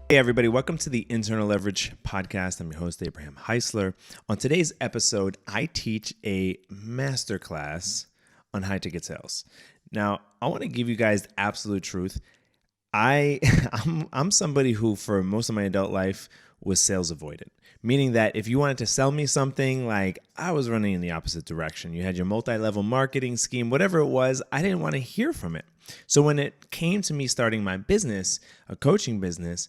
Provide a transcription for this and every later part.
Hey, everybody, welcome to the Internal Leverage Podcast. I'm your host, Abraham Heisler. On today's episode, I teach a masterclass on high ticket sales. Now, I want to give you guys the absolute truth. I'm somebody who, for most of my adult life, was sales avoidant, meaning that if you wanted to sell me something, like I was running in the opposite direction. You had your multi-level marketing scheme, whatever it was, I didn't want to hear from it. So when it came to me starting my business, a coaching business,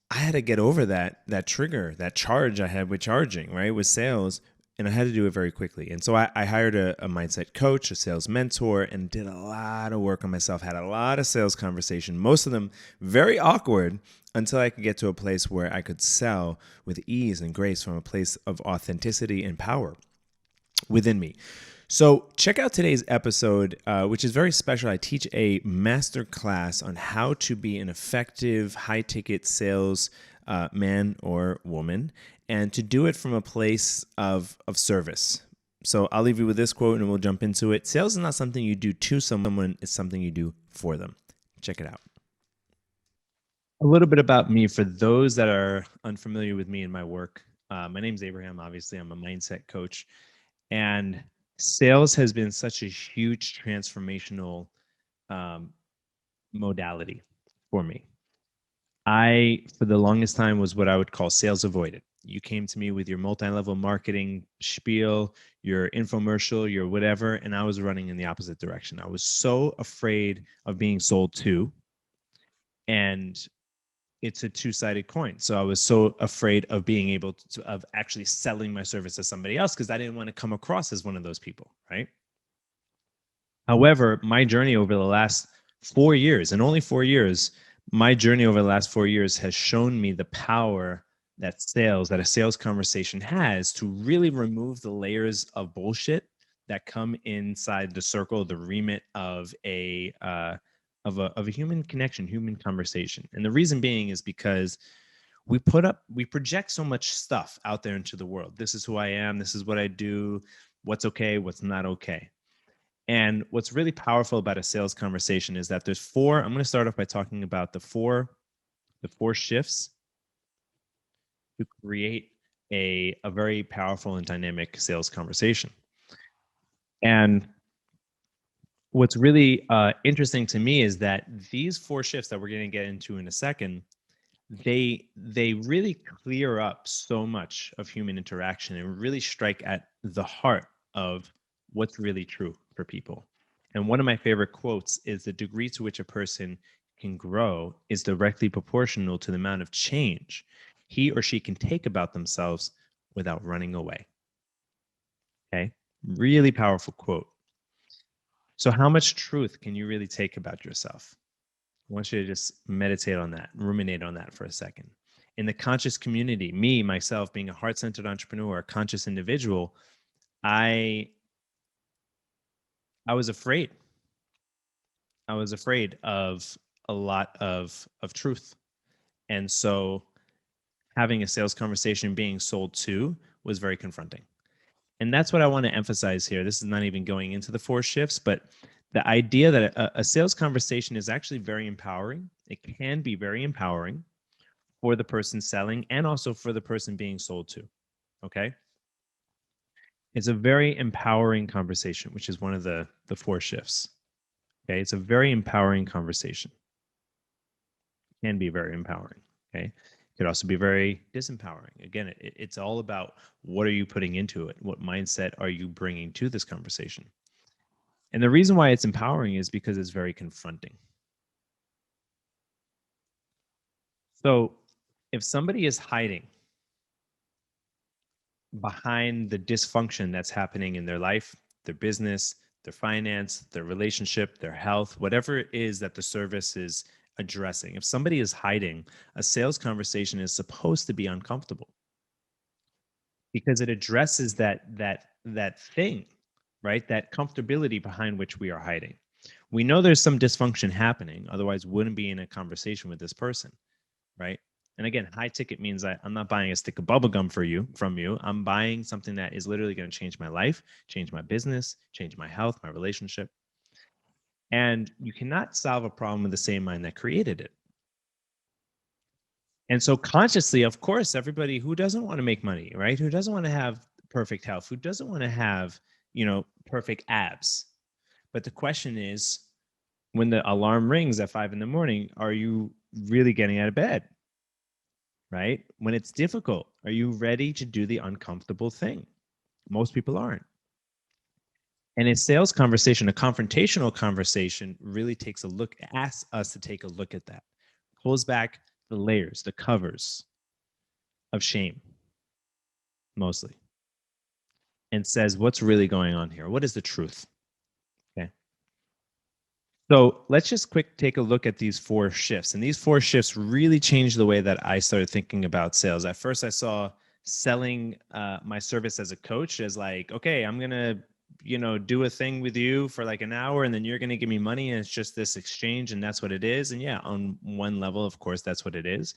I had to get over that trigger, that charge I had with charging, right, with sales, and I had to do it very quickly. And so I hired a mindset coach, a sales mentor, and did a lot of work on myself, had a lot of sales conversation, most of them very awkward, until I could get to a place where I could sell with ease and grace from a place of authenticity and power within me. So check out today's episode, which is very special. I teach a master class on how to be an effective high-ticket sales man or woman, and to do it from a place of service. So I'll leave you with this quote, and we'll jump into it. Sales is not something you do to someone; it's something you do for them. Check it out. A little bit about me for those that are unfamiliar with me and my work. My name's Abraham. Obviously, I'm a mindset coach, and sales has been such a huge transformational modality for me. I, for the longest time, was what I would call sales avoidant. You came to me with your multi-level marketing spiel, your infomercial, your whatever, and I was running in the opposite direction. I was so afraid of being sold to, and it's a two-sided coin. So I was so afraid of being able to, of actually selling my service to somebody else, because I didn't want to come across as one of those people, right? However, my journey over the last 4 years, and only 4 years, my journey over the last 4 years has shown me the power that a sales conversation has to really remove the layers of bullshit that come inside the circle, the remit of a human connection, human conversation. And the reason being is because we project so much stuff out there into the world. This is who I am. This is what I do. What's okay, what's not okay. And what's really powerful about a sales conversation is that there's four. I'm going to start off by talking about the four shifts to create a very powerful and dynamic sales conversation. And what's really interesting to me is that these four shifts that we're going to get into in a second, they really clear up so much of human interaction and really strike at the heart of what's really true for people. And one of my favorite quotes is, the degree to which a person can grow is directly proportional to the amount of change he or she can take about themselves without running away. Okay, really powerful quote. So how much truth can you really take about yourself? I want you to just meditate on that, ruminate on that for a second. In the conscious community, me, myself, being a heart-centered entrepreneur, a conscious individual, I was afraid. I was afraid of a lot of truth. And so having a sales conversation being sold to was very confronting. And that's what I want to emphasize here. This is not even going into the four shifts, but the idea that a sales conversation is actually very empowering. It can be very empowering for the person selling and also for the person being sold to. Okay. It's a very empowering conversation, which is one of the four shifts. Okay. It's a very empowering conversation. It can be very empowering. Okay. It could also be very disempowering. Again, it's all about what are you putting into it? What mindset are you bringing to this conversation? And the reason why it's empowering is because it's very confronting. So if somebody is hiding behind the dysfunction that's happening in their life, their business, their finance, their relationship, their health, whatever it is that the service is addressing, if somebody is hiding, a sales conversation is supposed to be uncomfortable because it addresses that thing, right? That comfortability behind which we are hiding. We know there's some dysfunction happening, otherwise wouldn't be in a conversation with this person, right? And again, high ticket means I'm not buying a stick of bubble gum from you. I'm buying something that is literally going to change my life, change my business, change my health, my relationship. And you cannot solve a problem with the same mind that created it. And so consciously, of course, everybody who doesn't want to make money, right? Who doesn't want to have perfect health, who doesn't want to have, perfect abs. But the question is, when the alarm rings at 5 a.m, are you really getting out of bed? Right? When it's difficult, are you ready to do the uncomfortable thing? Most people aren't. And a sales conversation, a confrontational conversation, really takes a look, asks us to take a look at that, pulls back the layers, the covers of shame, mostly, and says, what's really going on here? What is the truth? Okay. So let's just take a look at these 4 shifts. And these 4 shifts really changed the way that I started thinking about sales. At first, I saw selling my service as a coach as like, okay, I'm going to, do a thing with you for like an hour and then you're going to give me money. And it's just this exchange and that's what it is. And yeah, on one level, of course, that's what it is.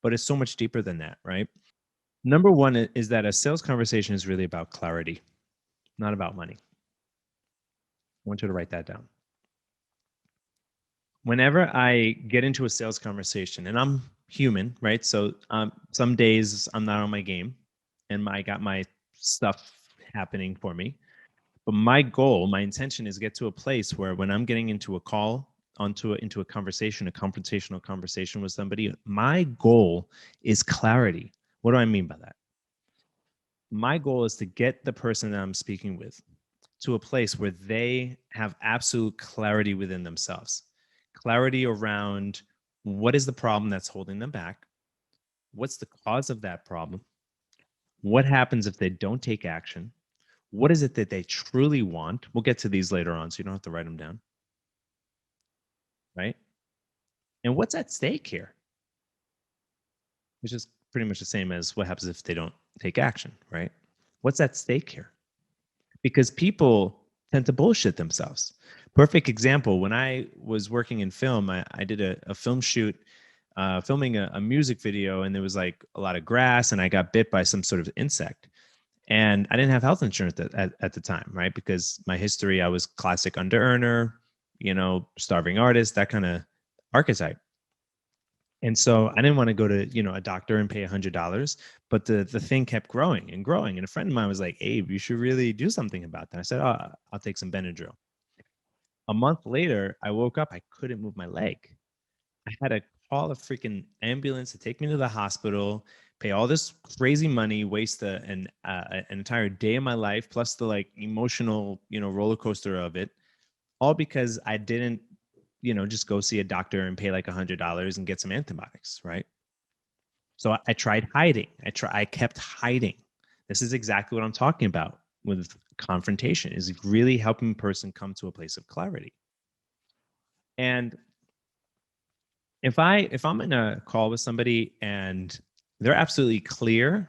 But it's so much deeper than that, right? Number one is that a sales conversation is really about clarity, not about money. I want you to write that down. Whenever I get into a sales conversation, and I'm human, right? So some days I'm not on my game and I got my stuff happening for me. But my goal, my intention is get to a place where when I'm getting into a call, into a conversation, a confrontational conversation with somebody, my goal is clarity. What do I mean by that? My goal is to get the person that I'm speaking with to a place where they have absolute clarity within themselves. Clarity around what is the problem that's holding them back? What's the cause of that problem? What happens if they don't take action? What is it that they truly want? We'll get to these later on, so you don't have to write them down, right? And what's at stake here? Which is pretty much the same as what happens if they don't take action, right? What's at stake here? Because people tend to bullshit themselves. Perfect example, when I was working in film, I did a film shoot, filming a music video, and there was like a lot of grass, and I got bit by some sort of insect. And I didn't have health insurance at the time, right? Because my history, I was classic under earner, starving artist, that kind of archetype. And so I didn't want to go to, a doctor and pay $100, but the thing kept growing and growing. And a friend of mine was like, Abe, you should really do something about that. I said, oh, I'll take some Benadryl. A month later, I woke up, I couldn't move my leg. I had to call a freaking ambulance to take me to the hospital, pay all this crazy money, waste an entire day of my life, plus the like emotional, roller coaster of it, all because I didn't, just go see a doctor and pay like $100 and get some antibiotics, right? So I tried hiding. I kept hiding. This is exactly what I'm talking about with confrontation, is really helping a person come to a place of clarity. And if I'm in a call with somebody and they're absolutely clear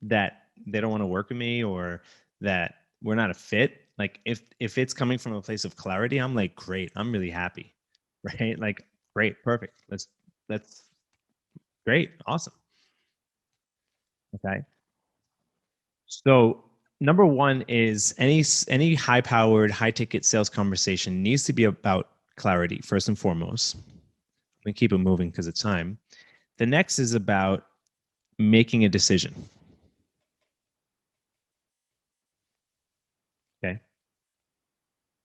that they don't want to work with me or that we're not a fit, like if it's coming from a place of clarity, I'm like, great, I'm really happy, right? Like, great, perfect. That's great, awesome. Okay. So number one is any high powered, high ticket sales conversation needs to be about clarity first and foremost. We keep it moving because of time. The next is about making a decision. Okay.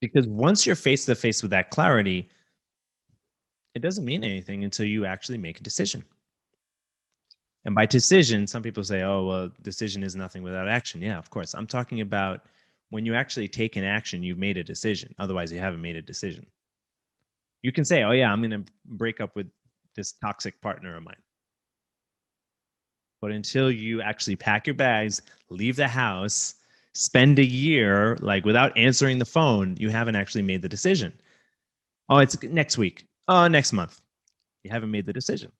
Because once you're face to face with that clarity, it doesn't mean anything until you actually make a decision. And by decision, some people say, oh, well, decision is nothing without action. Yeah, of course. I'm talking about when you actually take an action, you've made a decision. Otherwise, you haven't made a decision. You can say, oh, yeah, I'm going to break up with this toxic partner of mine. But until you actually pack your bags, leave the house, spend a year like without answering the phone, you haven't actually made the decision. Oh, it's next week. Oh, next month. You haven't made the decision.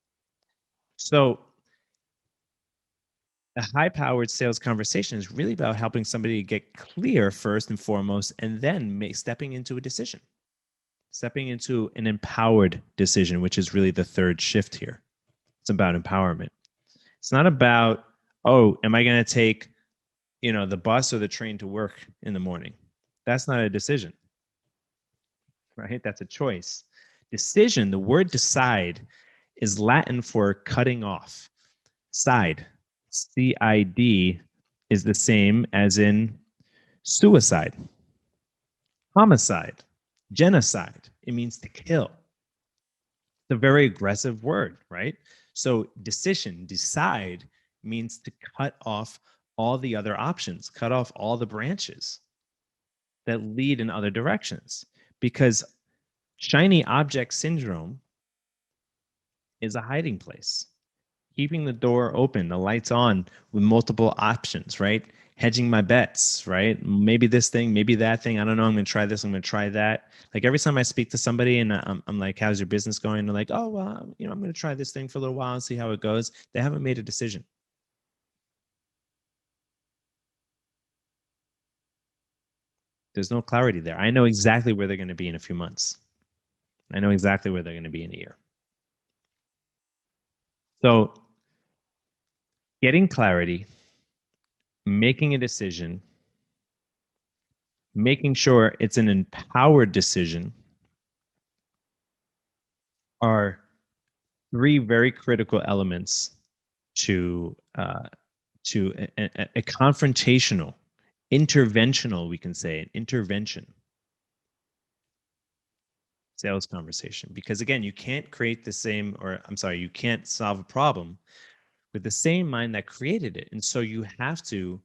So a high-powered sales conversation is really about helping somebody get clear first and foremost, and then stepping into a decision, stepping into an empowered decision, which is really the third shift here. It's about empowerment. It's not about, oh, am I going to take, the bus or the train to work in the morning? That's not a decision, right? That's a choice. Decision, the word decide, is Latin for cutting off. Side, CID, is the same as in suicide, homicide, genocide. It means to kill. It's a very aggressive word, right? So decision, decide, means to cut off all the other options, cut off all the branches that lead in other directions. Because shiny object syndrome is a hiding place. Keeping the door open, the lights on with multiple options, right? Hedging my bets, right? Maybe this thing, maybe that thing. I don't know. I'm going to try this. I'm going to try that. Like every time I speak to somebody and I'm like, how's your business going? They're like, oh, well, I'm going to try this thing for a little while and see how it goes. They haven't made a decision. There's no clarity there. I know exactly where they're going to be in a few months. I know exactly where they're going to be in a year. So getting clarity, making a decision, making sure it's an empowered decision are three very critical elements to a confrontational, interventional, we can say, an intervention sales conversation. Because again, you can't create the same, or I'm sorry, you can't solve a problem with the same mind that created it. And so you have to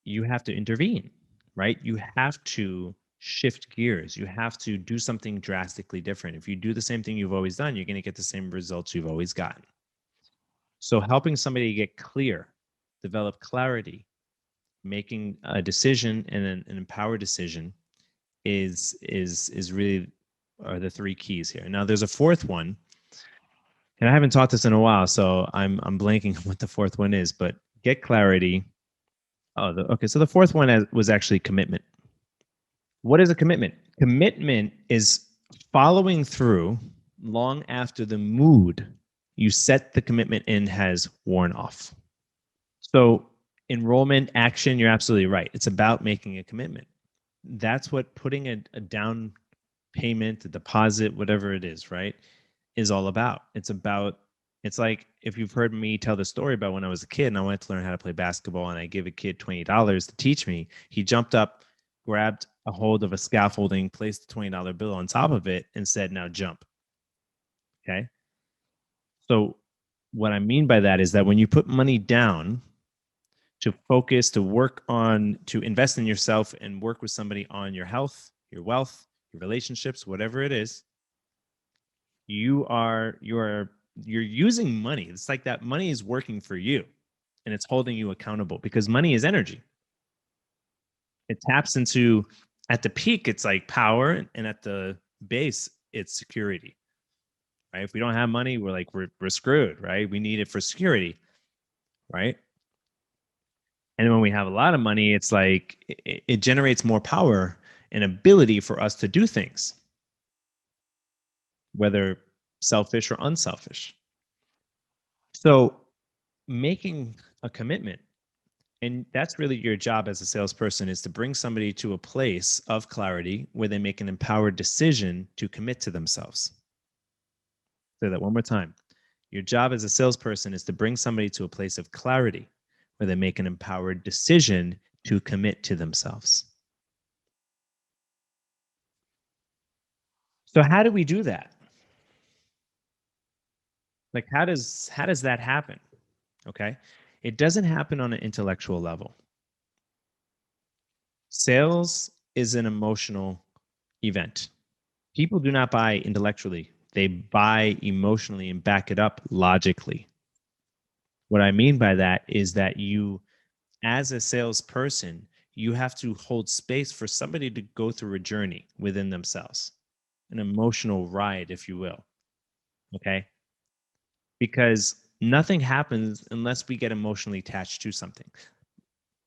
intervene, right? You have to shift gears. You have to do something drastically different. If you do the same thing you've always done, you're going to get the same results you've always gotten. So helping somebody get clear, develop clarity, making a decision and an empowered decision is really are the three keys here. Now there's a fourth one, and I haven't taught this in a while, so I'm blanking on what the fourth one is, but get clarity. Oh, okay. So the fourth one was actually commitment. What is a commitment? Commitment is following through long after the mood you set the commitment in has worn off. So enrollment, action, you're absolutely right. It's about making a commitment. That's what putting a down payment, a deposit, whatever it is, right, is all about. It's like if you've heard me tell the story about when I was a kid and I wanted to learn how to play basketball and I give a kid $20 to teach me, he jumped up, grabbed a hold of a scaffolding, placed the $20 bill on top of it and said, now jump. Okay. So what I mean by that is that when you put money down to focus, to work on, to invest in yourself and work with somebody on your health, your wealth, your relationships, whatever it is, you're using money. It's like that money is working for you and it's holding you accountable because money is energy. It taps into, at the peak, it's like power, and at the base, it's security. Right? If we don't have money, we're screwed, right? We need it for security, right? And when we have a lot of money, it's like it generates more power and ability for us to do things, whether selfish or unselfish. So making a commitment, and that's really your job as a salesperson, is to bring somebody to a place of clarity where they make an empowered decision to commit to themselves. Say that one more time. Your job as a salesperson is to bring somebody to a place of clarity where they make an empowered decision to commit to themselves. So how do we do that? Like how does that happen? Okay? It doesn't happen on an intellectual level. Sales is an emotional event. People do not buy intellectually. They buy emotionally and back it up logically. What I mean by that is that you, as a salesperson, you have to hold space for somebody to go through a journey within themselves, an emotional ride, if you will. Okay? Because nothing happens unless we get emotionally attached to something.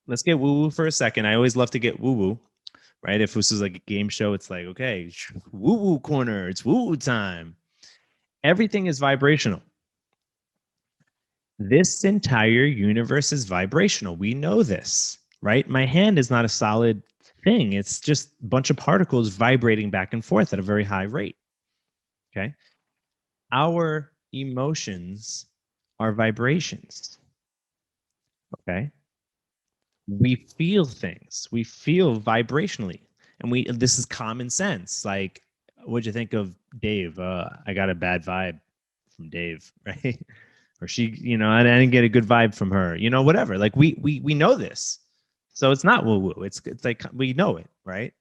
Let's get woo-woo for a second. I always love to get woo-woo, right? If this is like a game show, it's like, okay, woo-woo corner, it's woo-woo time. Everything is vibrational. This entire universe is vibrational. We know this, right? My hand is not a solid thing. It's just a bunch of particles vibrating back and forth at a very high rate. Okay. Our emotions are vibrations. Okay. We feel things. We feel vibrationally. And this is common sense. Like, what'd you think of Dave? I got a bad vibe from Dave, right? Or she, I didn't get a good vibe from her, whatever. Like we know this. So it's not woo woo. It's like we know it, right?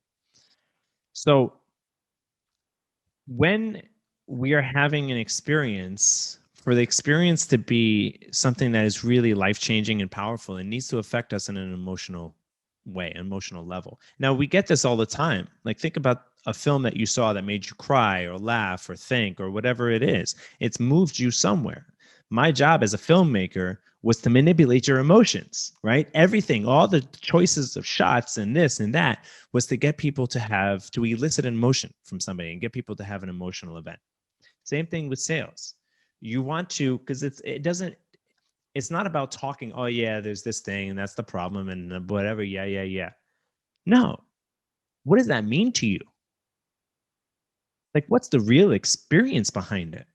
So when we are having an experience, for the experience to be something that is really life changing and powerful, it needs to affect us in an emotional way, emotional level. Now, we get this all the time. Like, think about a film that you saw that made you cry or laugh or think or whatever it is. It's moved you somewhere. My job as a filmmaker was to manipulate your emotions, right? Everything, all the choices of shots and this and that was to get people to elicit an emotion from somebody and get people to have an emotional event. Same thing with sales. You want to, because it's not about talking, oh yeah, there's this thing and that's the problem and whatever. Yeah, yeah, yeah. No. What does that mean to you? Like, what's the real experience behind it?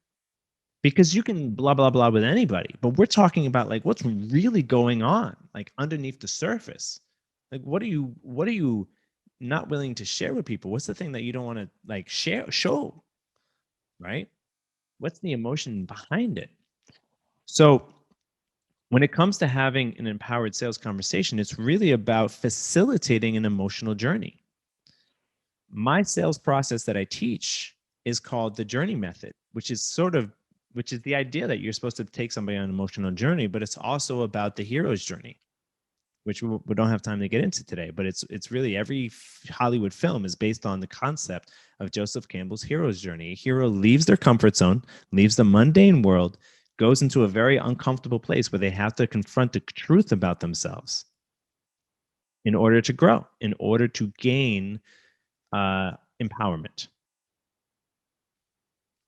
Because you can blah blah blah with anybody, but we're talking about like what's really going on, like underneath the surface. Like, what are you not willing to share with people? What's the thing that you don't want to like show, right? What's the emotion behind it? So when it comes to having an empowered sales conversation, it's really about facilitating an emotional journey. My sales process that I teach is called the journey method, which is the idea that you're supposed to take somebody on an emotional journey, but it's also about the hero's journey, which we don't have time to get into today. But it's really every Hollywood film is based on the concept of Joseph Campbell's hero's journey. A hero leaves their comfort zone, leaves the mundane world, goes into a very uncomfortable place where they have to confront the truth about themselves in order to grow, in order to gain empowerment.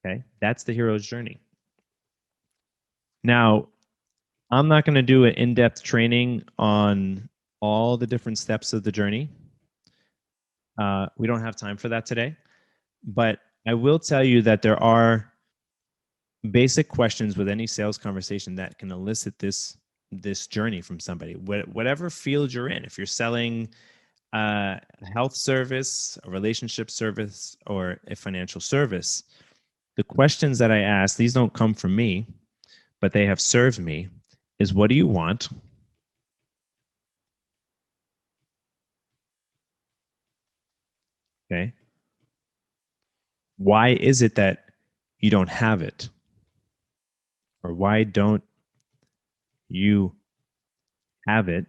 Okay, that's the hero's journey. Now, I'm not going to do an in-depth training on all the different steps of the journey. We don't have time for that today, but I will tell you that there are basic questions with any sales conversation that can elicit this journey from somebody, whatever field you're in. If you're selling a health service, a relationship service, or a financial service, the questions that I ask, these don't come from me, but they have served me, is what do you want? Okay. Why is it that you don't have it? Or why don't you have it?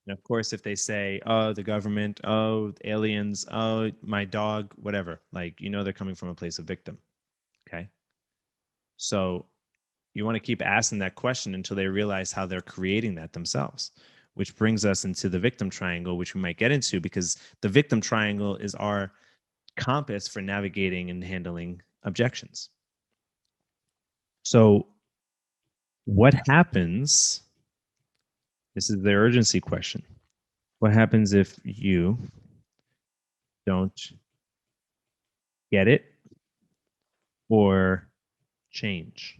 And of course, if they say, oh, the government, oh, aliens, oh, my dog, whatever, like, they're coming from a place of victim. Okay. So you want to keep asking that question until they realize how they're creating that themselves, which brings us into the victim triangle, which we might get into because the victim triangle is our compass for navigating and handling objections. So, what happens? This is the urgency question. What happens if you don't get it or change?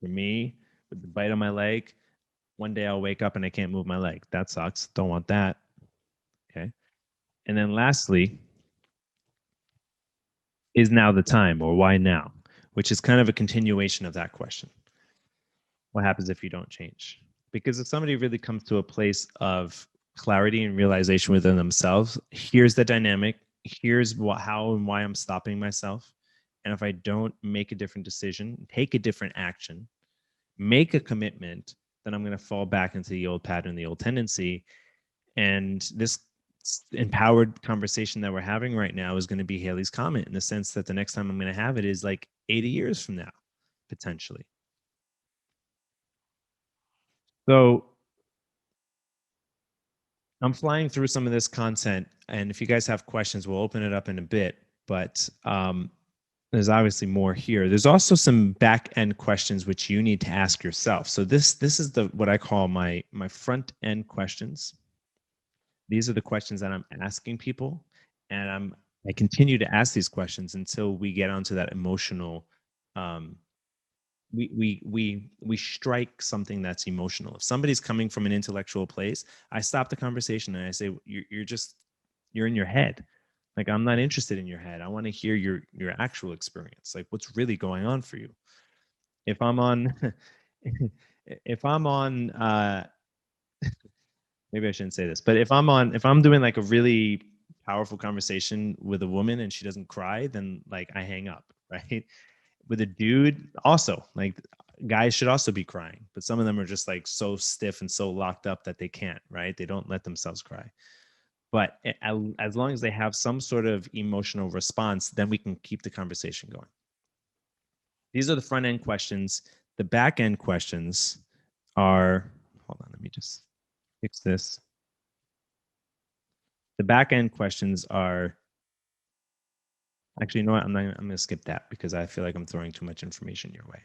For me, with the bite on my leg, one day I'll wake up and I can't move my leg. That sucks. Don't want that. Okay. And then lastly, is now the time or why now? Which is kind of a continuation of that question. What happens if you don't change? Because if somebody really comes to a place of clarity and realization within themselves, here's the dynamic, here's how and why I'm stopping myself. And if I don't make a different decision, take a different action, make a commitment, then I'm going to fall back into the old pattern, the old tendency. And this empowered conversation that we're having right now is going to be Haley's comment in the sense that the next time I'm going to have it is like 80 years from now, potentially. So I'm flying through some of this content, and if you guys have questions, we'll open it up in a bit. But there's obviously more here. There's also some back end questions which you need to ask yourself. So this is the what I call my front end questions. These are the questions that I'm asking people, and I'm I continue to ask these questions until we get onto that emotional, um, we strike something that's emotional. If somebody's coming from an intellectual place, I stop the conversation and I say, you're in your head. Like, I'm not interested in your head. I want to hear your actual experience. Like, what's really going on for you? If I'm on, if I'm on, maybe I shouldn't say this, but if I'm doing like a really powerful conversation with a woman and she doesn't cry, then like I hang up, right? With a dude, also, like, guys should also be crying, but some of them are just like so stiff and so locked up that they can't, right? They don't let themselves cry. But as long as they have some sort of emotional response, then we can keep the conversation going. These are the front end questions. The back end questions are, hold on, let me just fix this. The back end questions are, actually, you know what? I'm going to skip that because I feel like I'm throwing too much information your way.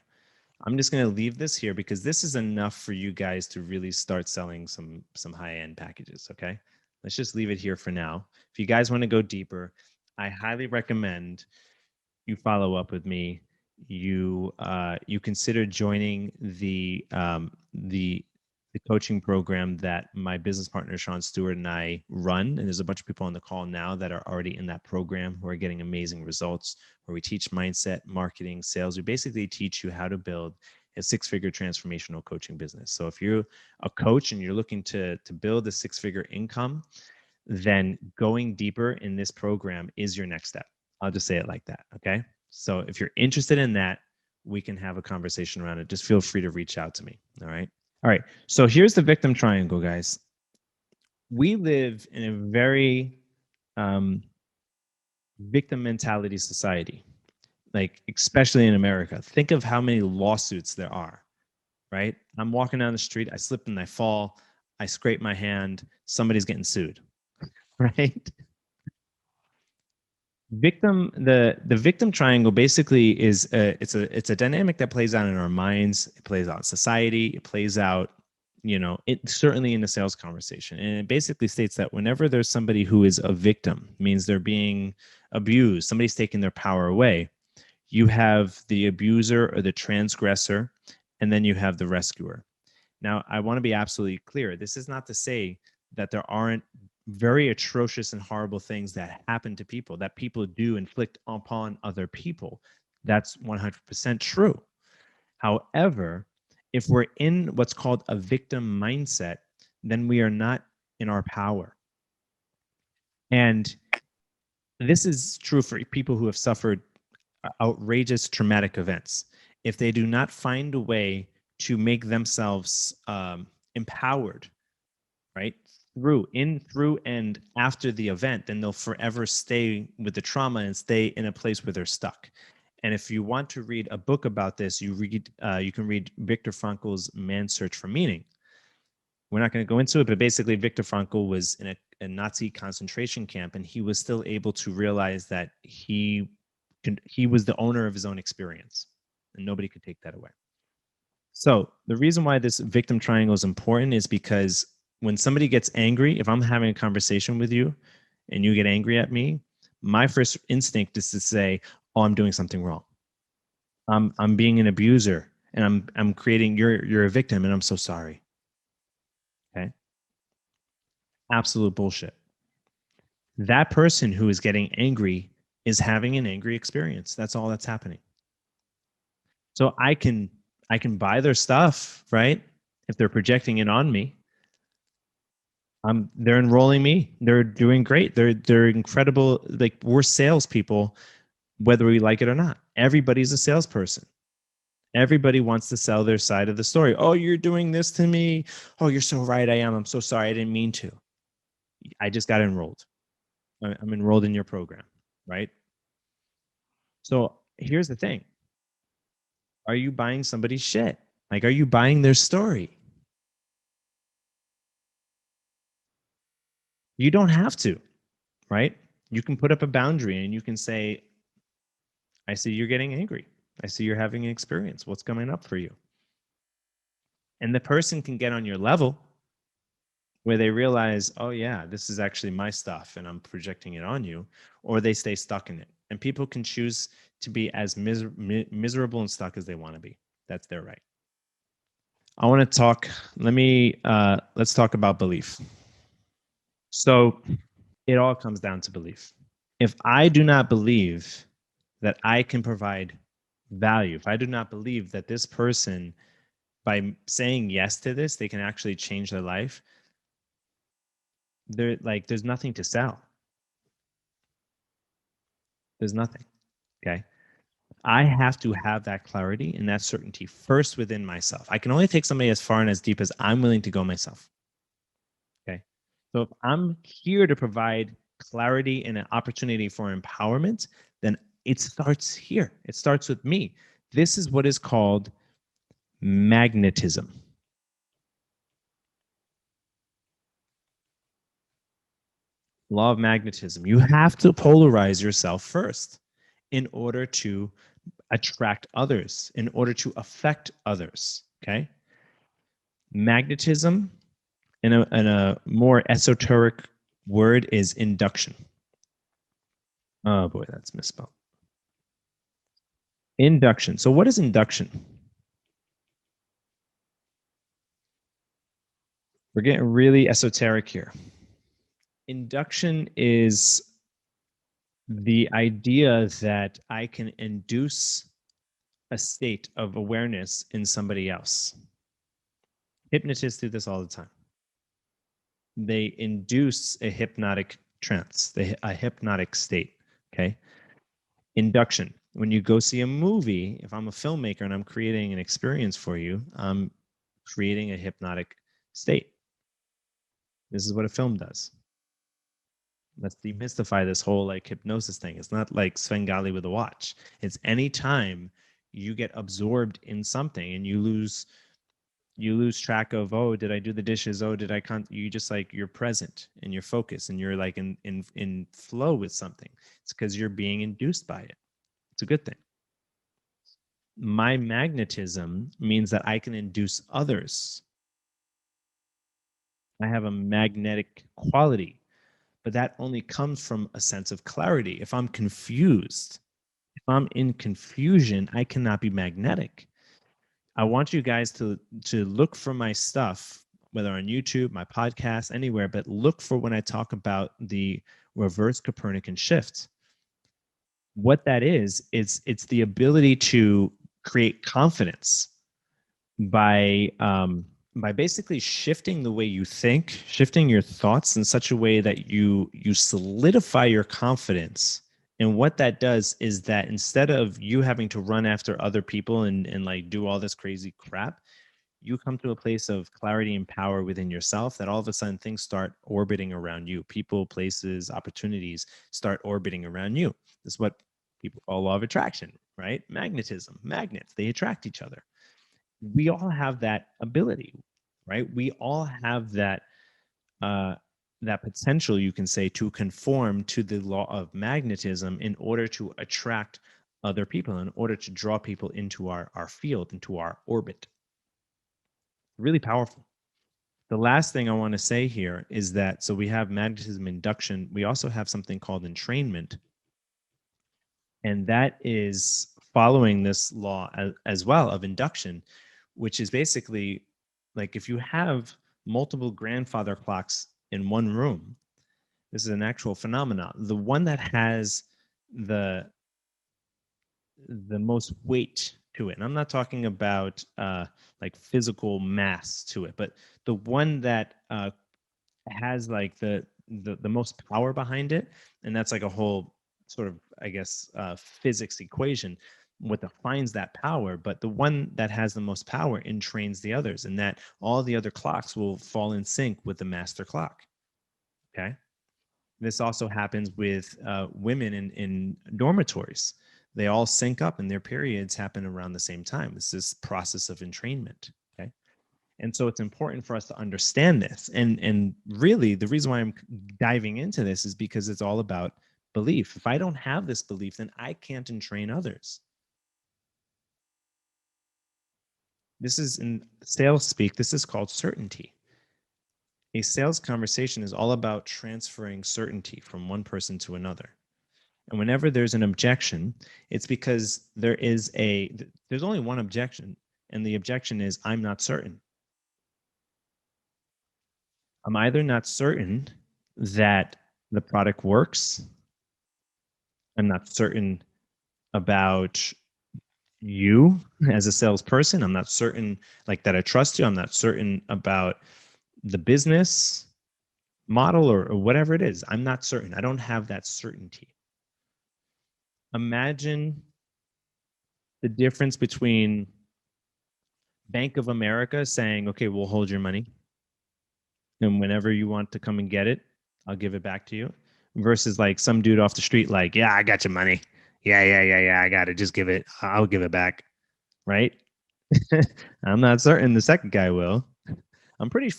I'm just going to leave this here because this is enough for you guys to really start selling some high-end packages, okay? Let's just leave it here for now. If you guys want to go deeper, I highly recommend you follow up with me. You consider joining the coaching program that my business partner Sean Stewart and I run. And there's a bunch of people on the call now that are already in that program who are getting amazing results, where we teach mindset, marketing, sales. We basically teach you how to build a six-figure transformational coaching business. So if you're a coach and you're looking to build a six-figure income, then going deeper in this program is your next step. I'll just say it like that. Okay. So if you're interested in that, we can have a conversation around it. Just feel free to reach out to me. All right. All right. So here's the victim triangle, guys. We live in a very victim mentality society, like especially in America. Think of how many lawsuits there are, right? I'm walking down the street, I slip and I fall, I scrape my hand, somebody's getting sued, right? The victim triangle basically is it's a dynamic that plays out in our minds, it plays out in society, it plays out, it certainly in the sales conversation. And it basically states that whenever there's somebody who is a victim, means they're being abused, somebody's taking their power away, you have the abuser or the transgressor, and then you have the rescuer. Now, I want to be absolutely clear. This is not to say that there aren't very atrocious and horrible things that happen to people, that people do inflict upon other people. That's 100% true. However, if we're in what's called a victim mindset, then we are not in our power. And this is true for people who have suffered outrageous traumatic events. If they do not find a way to make themselves empowered, right, through and after the event, then they'll forever stay with the trauma and stay in a place where they're stuck. And if you want to read a book about this, you can read Viktor Frankl's Man's Search for Meaning. We're not going to go into it, but basically Viktor Frankl was in a Nazi concentration camp, and he was still able to realize that he was the owner of his own experience, and nobody could take that away. So the reason why this victim triangle is important is because when somebody gets angry, if I'm having a conversation with you and you get angry at me, my first instinct is to say, "Oh, I'm doing something wrong. I'm being an abuser, and I'm creating you're a victim, and I'm so sorry." Okay, absolute bullshit. That person who is getting angry is having an angry experience. That's all that's happening. So I can buy their stuff, right? If they're projecting it on me, they're enrolling me. They're doing great. They're incredible. Like, we're salespeople, whether we like it or not. Everybody's a salesperson. Everybody wants to sell their side of the story. Oh, you're doing this to me. Oh, you're so right. I am. I'm so sorry. I didn't mean to. I just got enrolled. I'm enrolled in your program, right? So here's the thing. Are you buying somebody's shit? Like, are you buying their story? You don't have to, right? You can put up a boundary and you can say, I see you're getting angry. I see you're having an experience. What's coming up for you? And the person can get on your level, where they realize, oh yeah, this is actually my stuff and I'm projecting it on you, or they stay stuck in it. And people can choose to be as miserable and stuck as they want to be. That's their right. I want to talk, let's talk about belief. So it all comes down to belief. If I do not believe that I can provide value, if I do not believe that this person, by saying yes to this, they can actually change their life, there's nothing to sell. There's nothing. Okay. I have to have that clarity and that certainty first within myself. I can only take somebody as far and as deep as I'm willing to go myself. Okay. So if I'm here to provide clarity and an opportunity for empowerment, then it starts here. It starts with me. This is what is called magnetism. Law of magnetism. You have to polarize yourself first in order to attract others, in order to affect others. Okay. Magnetism, in a more esoteric word, is induction. Oh boy, that's misspelled. Induction. So, what is induction? We're getting really esoteric here. Induction is the idea that I can induce a state of awareness in somebody else. Hypnotists do this all the time. They induce a hypnotic trance, a hypnotic state. Okay. Induction. When you go see a movie, if I'm a filmmaker and I'm creating an experience for you, I'm creating a hypnotic state. This is what a film does. Let's demystify this whole like hypnosis thing. It's not like Svengali with a watch. It's anytime you get absorbed in something and you lose track of, oh, did I do the dishes, oh, did I you just like, you're present and you're focused and you're like in flow with something. It's because you're being induced by it. It's a good thing. My magnetism means that I can induce others. I have a magnetic quality, but that only comes from a sense of clarity. If I'm confused, if I'm in confusion, I cannot be magnetic. I want you guys to look for my stuff, whether on YouTube, my podcast, anywhere, but look for when I talk about the reverse Copernican shift. What that is, it's the ability to create confidence by basically shifting the way you think, shifting your thoughts in such a way that you solidify your confidence. And what that does is that instead of you having to run after other people and like do all this crazy crap, you come to a place of clarity and power within yourself that all of a sudden things start orbiting around you. People, places, opportunities start orbiting around you. This is what people call law of attraction, right? Magnetism. Magnets, they attract each other. We all have that ability, right? We all have uh, that potential, you can say, to conform to the law of magnetism in order to attract other people, in order to draw people into our field, into our orbit. Really powerful. The last thing I want to say here is that, so we have magnetism induction. We also have something called entrainment. And that is following this law as well of induction, which is basically like if you have multiple grandfather clocks in one room, this is an actual phenomenon. The one that has the most weight to it, and I'm not talking about like physical mass to it, but the one that has like the most power behind it, and that's like a whole sort of, I guess, physics equation, what defines that power. But the one that has the most power entrains the others, and that all the other clocks will fall in sync with the master clock. Okay. This also happens with women in dormitories. They all sync up and their periods happen around the same time. This is process of entrainment. Okay. And so it's important for us to understand this. And really the reason why I'm diving into this is because it's all about belief. If I don't have this belief, then I can't entrain others. This is in sales speak, this is called certainty. A sales conversation is all about transferring certainty from one person to another. And whenever there's an objection, it's because there's only one objection, and the objection is I'm not certain. I'm either not certain that the product works, I'm not certain about you as a salesperson, I'm not certain like that I trust you, I'm not certain about the business model or whatever it is. I'm not certain. I don't have that certainty. Imagine the difference between Bank of America saying, okay, we'll hold your money. And whenever you want to come and get it, I'll give it back to you. Versus like some dude off the street, like, yeah, I got your money. Yeah. I got it. Just give it. I'll give it back. Right. I'm not certain the second guy will. I'm pretty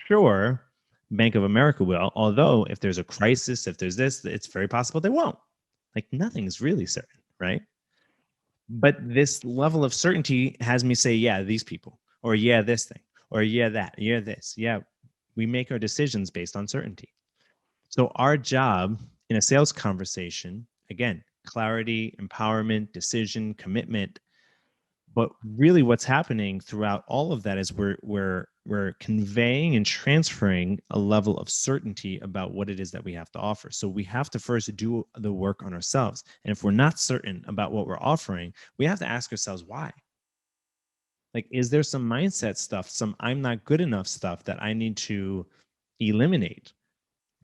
sure Bank of America will. Although if there's a crisis, if there's this, it's very possible they won't. Like nothing's really certain. Right. But this level of certainty has me say, yeah, these people, or yeah, this thing, or yeah, that, yeah, this. Yeah, we make our decisions based on certainty. So our job in a sales conversation, again, clarity, empowerment, decision, commitment. But really what's happening throughout all of that is we're conveying and transferring a level of certainty about what it is that we have to offer. So we have to first do the work on ourselves. And if we're not certain about what we're offering, we have to ask ourselves why. Like, is there some mindset stuff, some I'm not good enough stuff that I need to eliminate?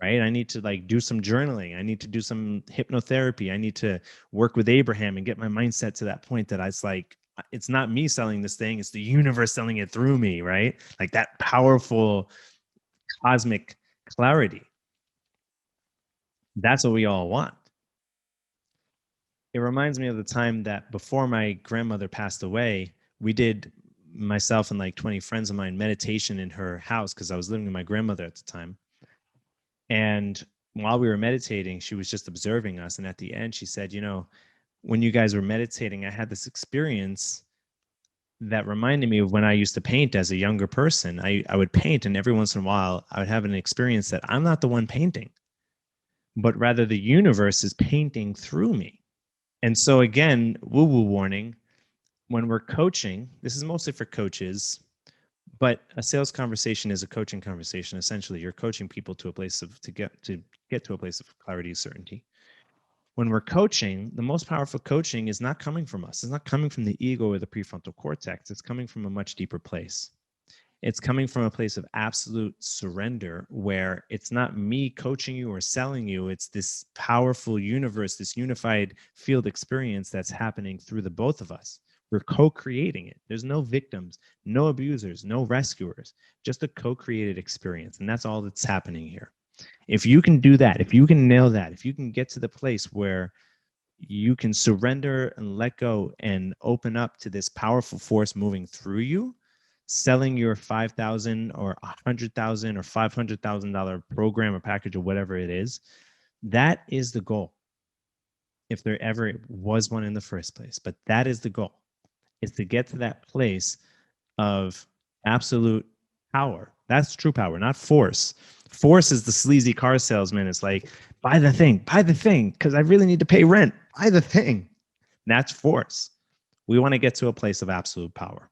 Right? I need to like do some journaling. I need to do some hypnotherapy. I need to work with Abraham and get my mindset to that point that it's like, it's not me selling this thing, it's the universe selling it through me, right? Like that powerful cosmic clarity. That's what we all want. It reminds me of the time that before my grandmother passed away, we did, myself and like 20 friends of mine, meditation in her house because I was living with my grandmother at the time. And while we were meditating, she was just observing us. And at the end, she said, you know, when you guys were meditating, I had this experience that reminded me of when I used to paint as a younger person. I would paint, and every once in a while, I would have an experience that I'm not the one painting, but rather the universe is painting through me. And so, again, woo woo warning, when we're coaching, this is mostly for coaches, but a sales conversation is a coaching conversation. Essentially, you're coaching people to a place of to get to a place of clarity, certainty. When we're coaching, the most powerful coaching is not coming from us. It's not coming from the ego or the prefrontal cortex. It's coming from a much deeper place. It's coming from a place of absolute surrender where it's not me coaching you or selling you. It's this powerful universe, this unified field experience that's happening through the both of us. We're co-creating it. There's no victims, no abusers, no rescuers, just a co-created experience. And that's all that's happening here. If you can do that, if you can nail that, if you can get to the place where you can surrender and let go and open up to this powerful force moving through you, selling your $5,000 or $100,000 or $500,000 program or package or whatever it is, that is the goal. If there ever was one in the first place, but that is the goal, is to get to that place of absolute power. That's true power, not force. Force is the sleazy car salesman. It's like, buy the thing, because I really need to pay rent. Buy the thing. That's force. We want to get to a place of absolute power.